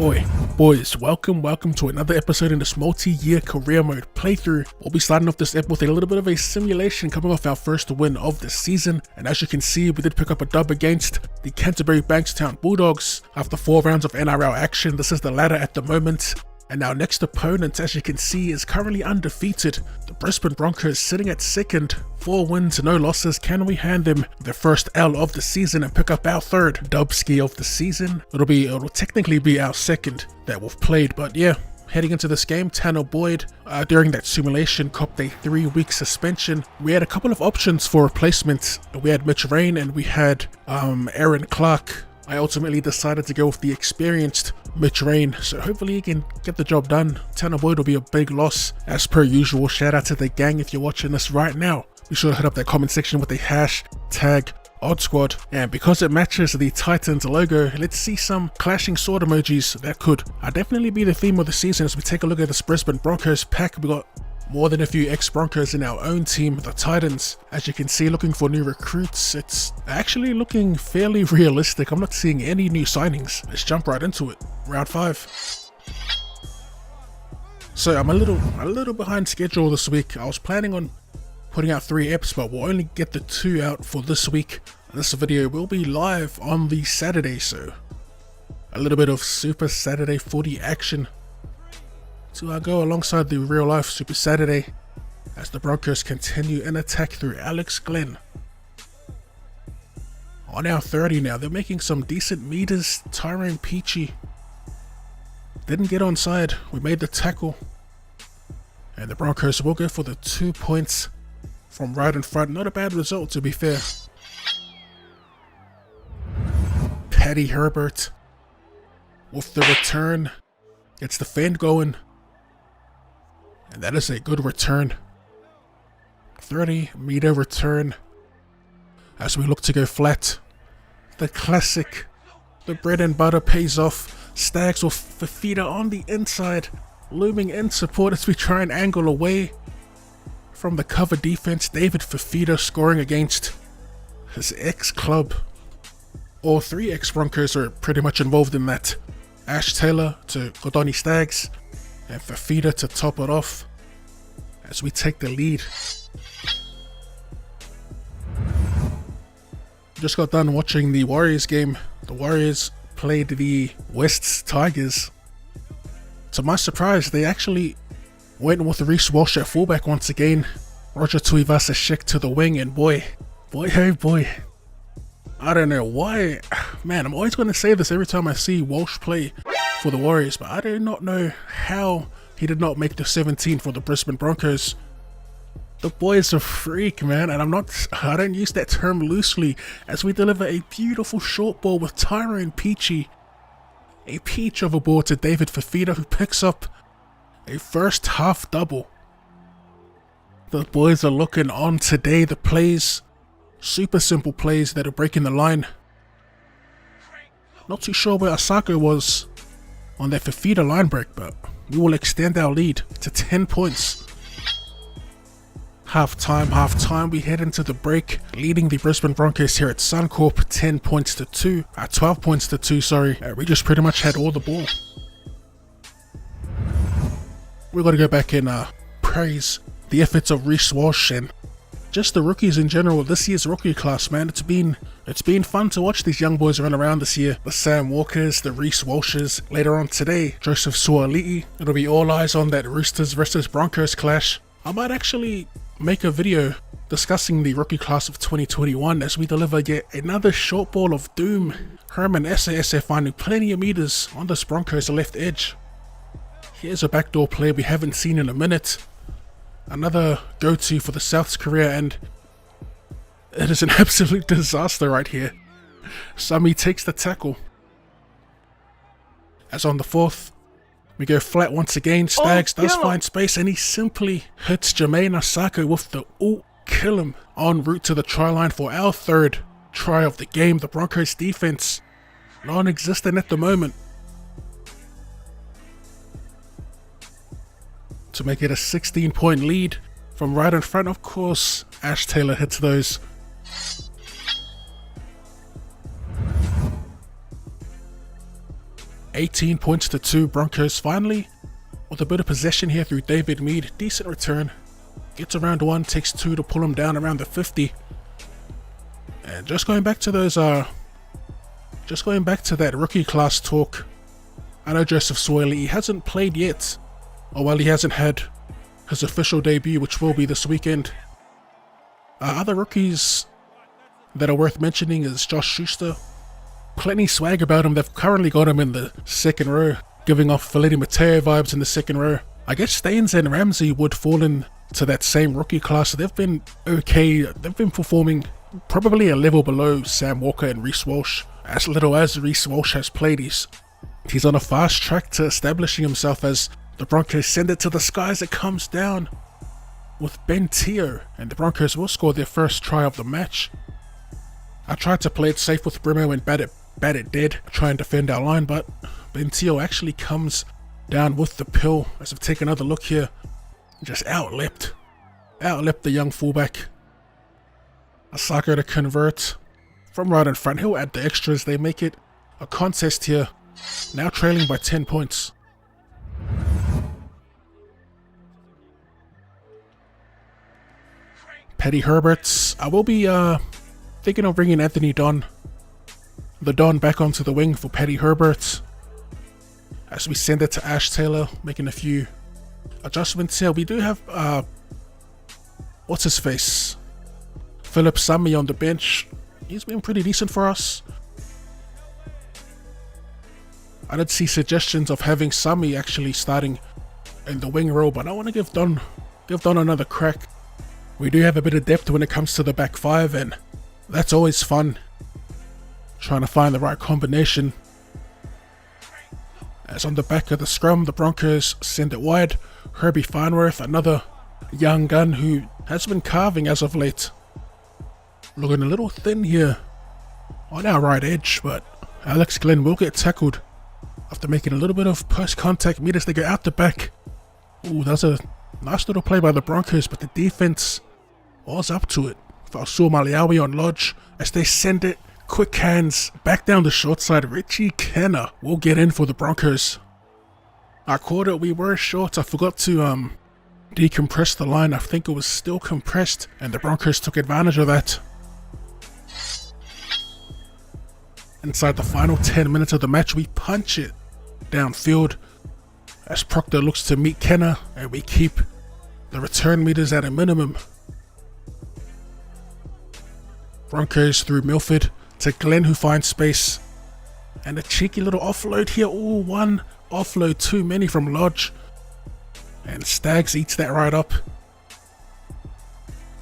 Boys, welcome to another episode in this multi-year career mode playthrough. We'll be starting off this ep with a little bit of a simulation coming off our first win of the season, and as you can see, we did pick up a dub against the Canterbury Bankstown Bulldogs after 4 rounds of NRL action. This is the ladder at the moment, and our next opponent, as you can see, is currently undefeated. The Brisbane Broncos sitting at second, 4 wins, no losses. Can we hand them their first L of the season and pick up our third dub ski of the season? It'll technically be our second that we've played, but yeah. Heading into this game, Tanner Boyd, during that simulation, copped a 3-week suspension. We had a couple of options for replacement. We had Mitch Rain and we had Aaron Clark. I ultimately decided to go with the experienced Mitch Rain, so hopefully he can get the job done. Tanner Boyd will be a big loss. As per usual, shout out to the gang if you're watching this right now. Be sure to hit up that comment section with the hashtag OddSquad, and because it matches the Titans logo, let's see some clashing sword emojis. That could definitely be the theme of the season as we take a look at this Brisbane Broncos pack. We got more than a few ex-Broncos in our own team, the Titans. As you can see, looking for new recruits. It's actually looking fairly realistic. I'm not seeing any new signings. Let's jump right into it. Round 5. So I'm a little behind schedule this week. I was planning on putting out 3 eps, but we'll only get the 2 out for this week. This video will be live on the Saturday, so a little bit of Super Saturday footy action to go alongside the real life Super Saturday as the Broncos continue an attack through Alex Glenn. On our 30 now, they're making some decent meters. Tyrone Peachy didn't get onside. We made the tackle, and the Broncos will go for the 2 points from right in front. Not a bad result, to be fair. Paddy Herbert with the return gets the fend going, and that is a good return. 30-meter return as we look to go flat. The classic, the bread and butter pays off. Stags with Fafita on the inside, looming in support as we try and angle away from the cover defense. David Fafita scoring against his ex-club. All 3 ex-Broncos are pretty much involved in that. Ash Taylor to Kodoni Stags, and Fafita to top it off as we take the lead. Just got done watching the Warriors game. The Warriors played the West's Tigers. To my surprise, they actually went with Reece Walsh at fullback once again. Roger Tuivasa-Sheck to the wing, and boy, I don't know why. Man, I'm always going to say this every time I see Walsh play for the Warriors, but I do not know how he did not make the 17 for the Brisbane Broncos. The boy is a freak, man, and I don't use that term loosely, as we deliver a beautiful short ball with Tyrone Peachy. A peach of a ball to David Fafita, who picks up a first half double. The boys are looking on today. The plays, super simple plays that are breaking the line. Not too sure where Asako was on that Fafita line break, but we will extend our lead to 10 points. Half time, we head into the break, leading the Brisbane Broncos here at Suncorp 12 points to 2, sorry. We just pretty much had all the ball. We've got to go back and praise the efforts of Reece Walsh and just the rookies in general. This year's rookie class, man, it's been fun to watch these young boys run around this year. The Sam Walkers, the Reece Walshes. Later on today, Joseph Suali'i. It'll be all eyes on that Roosters versus Broncos clash. I might actually make a video discussing the rookie class of 2021 as we deliver yet another short ball of doom. Herman Essa finding plenty of meters on this Broncos left edge. Here's a backdoor play we haven't seen in a minute. Another go-to for the South's career, and it is an absolute disaster right here. Sami takes the tackle. As on the 4th, we go flat once again. Stags does find space, and he simply hits Jermaine Asako with the kill him, en route to the try line for our 3rd try of the game. The Broncos defense non-existent at the moment, to make it a 16-point lead from right in front. Of course, Ash Taylor hits those. 18 points to 2. Broncos finally with a bit of possession here through David Mead. Decent return. Gets around 1, takes 2 to pull him down around the 50. And just going back to those that rookie class talk. I know Joseph Swaley, he hasn't played yet. Or well, he hasn't had his official debut, which will be this weekend. Other rookies that are worth mentioning is Josh Schuster. Plenty swag about him. They've currently got him in the second row, giving off Valeti Mateo vibes in the second row. I guess Staines and Ramsey would fall into that same rookie class. They've been okay. They've been performing probably a level below Sam Walker and Reece Walsh. As little as Reece Walsh has played, he's on a fast track to establishing himself as the Broncos send it to the skies. It comes down with Ben Teo, and the Broncos will score their first try of the match. I tried to play it safe with Brimo and bat it dead, try and defend our line, but Ben Teo actually comes down with the pill. As I've taken another look here, just outleapt the young fullback. Asako to convert from right in front. He'll add the extras. They make it a contest here, now trailing by 10 points. Paddy Herberts. I will be thinking of bringing Anthony Don back onto the wing for Paddy Herberts as we send it to Ash Taylor, making a few adjustments here. We do have what's his face, Philip Sami on the bench. He's been pretty decent for us. I did see suggestions of having Sami actually starting in the wing role, but I want to give Don another crack. We do have a bit of depth when it comes to the back five, and that's always fun, trying to find the right combination. As on the back of the scrum, the Broncos send it wide. Herbie Farnworth, another young gun who has been carving as of late. Looking a little thin here on our right edge, but Alex Glenn will get tackled after making a little bit of post-contact meters. They go out the back. Ooh, that's a nice little play by the Broncos, but the defense was up to it. Fausua Maliawi on Lodge as they send it. Quick hands back down the short side. Richie Kenner will get in for the Broncos. I caught it. We were short. I forgot to decompress the line. I think it was still compressed, and the Broncos took advantage of that. Inside the final 10 minutes of the match, we punch it downfield as Proctor looks to meet Kenner, and we keep the return meters at a minimum. Broncos through Milford to Glenn, who finds space, and a cheeky little offload here. Ooh, one offload too many from Lodge, and Staggs eats that right up.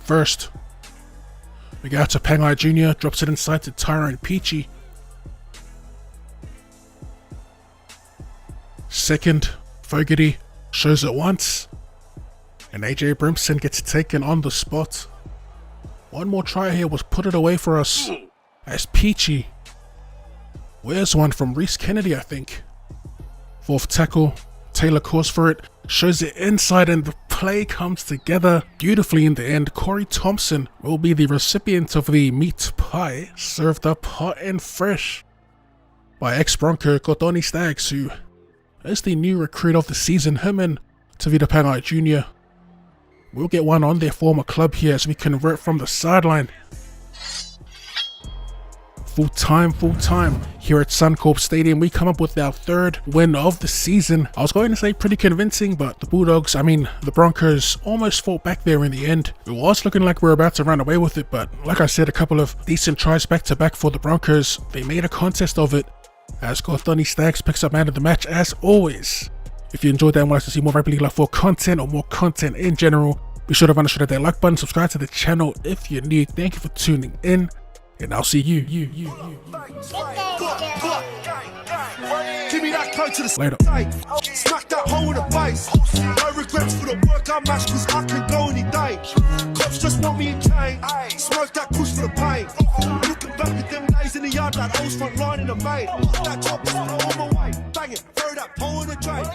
First, we go out to Pangai Jr., drops it inside to Tyrone Peachy. Second, Fogarty shows it once, and AJ Brimson gets taken on the spot. One more try here was put it away for us as Peachy. Where's one from Reese Kennedy, I think. Fourth tackle, Taylor calls for it, shows it inside, and the play comes together beautifully in the end. Corey Thompson will be the recipient of the meat pie, served up hot and fresh by ex-Bronco Kotoni Staggs, who is the new recruit of the season. Him and Tavita Pangai Jr. will get one on their former club here as we convert from the sideline. Full time here at Suncorp Stadium. We come up with our third win of the season. I was going to say pretty convincing, but the Broncos almost fought back there in the end. It was looking like we were about to run away with it, but like I said, a couple of decent tries back to back for the Broncos. They made a contest of it as Kotoni Staggs picks up man of the match as always. If you enjoyed that and want us to see more Rugby League Live 4 content or more content in general, be sure to run straight that like button, subscribe to the channel if you're new. Thank you for tuning in, and I'll see you. Give me that code to the Later. Smack that hole in the base. No regrets for the work I match, cause I can go any day. Cops just want me in chain. Smoke that kush for the pain. Looking back at them days in the yard, like O's front line in the main. That top is on my way. Bang it, throw that pole in the drain.